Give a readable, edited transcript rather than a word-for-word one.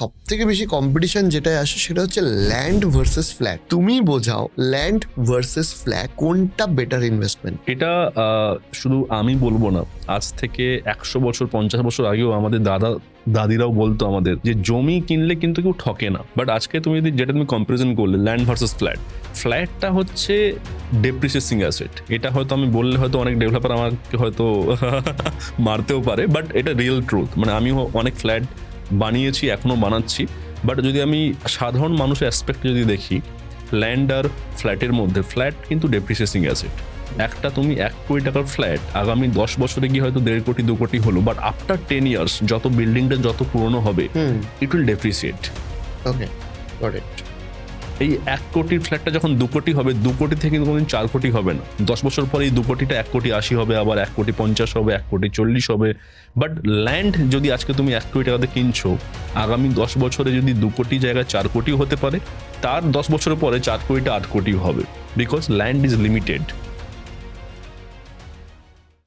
সব থেকে বেশি কম্পিটিশন যেটাই আসে সেটা হচ্ছে ল্যান্ড ভার্সেস ফ্ল্যাট। তুমি বোঝাও ল্যান্ড ভার্সেস ফ্ল্যাট কোনটা বেটার ইনভেস্টমেন্ট? এটা শুধু আমি বলবো না, আজ থেকে 100 বছর 50 বছর আগেও আমাদের দাদিরাও বলতো আমাদের যে জমি কিনলে কিন্তু কেউ ঠকে না। বাট আজকে তুমি যদি যেটা তুমি কম্পারিজন করলে ল্যান্ড ভার্সেস ফ্ল্যাটটা হচ্ছে ডেপ্রিসিয়েটিং অ্যাসেট। এটা হয়তো আমি বললে হয়তো অনেক ডেভেলপার আমাকে হয়তো মারতেও পারে, বাট এটা রিয়েল ট্রুথ। মানে আমিও অনেক ফ্ল্যাট বানিয়েছি, এখনো বানাচ্ছি। বাট যদি আমি সাধারণ মানুষের অ্যাসপেক্ট যদি দেখি, ল্যান্ড আর ফ্ল্যাটের মধ্যে ফ্ল্যাট কিন্তু ডেপ্রিসিয়েটিং অ্যাসেট। একটা তুমি 1 কোটি টাকার ফ্ল্যাট আগামী 10 বছরে গিয়ে হয়তো 1.5 কোটি 2 কোটি হলো, বাট আফটার 10 ইয়ার্স যত বিল্ডিংটা যত পুরনো হবে it will depreciate. Okay, got it. এই 1 কোটির ফ্ল্যাটটা যখন 2 কোটি হবে, 2 কোটি থেকে কিন্তু কোনোদিন 4 কোটি হবে না। 10 বছর পরে এই 2 কোটিটা 1 কোটি 80 হবে, আবার 1 কোটি 50 হবে, 1 কোটি 40 হবে। বাট ল্যান্ড যদি আজকে তুমি 1 কোটি টাকাতে কিনছো, আগামী 10 বছরে যদি 2 কোটি জায়গায় 4 কোটি হতে পারে, তার 10 বছরের পরে 4 কোটিটা 8 কোটি হবে, বিকজ ল্যান্ড ইজ লিমিটেড।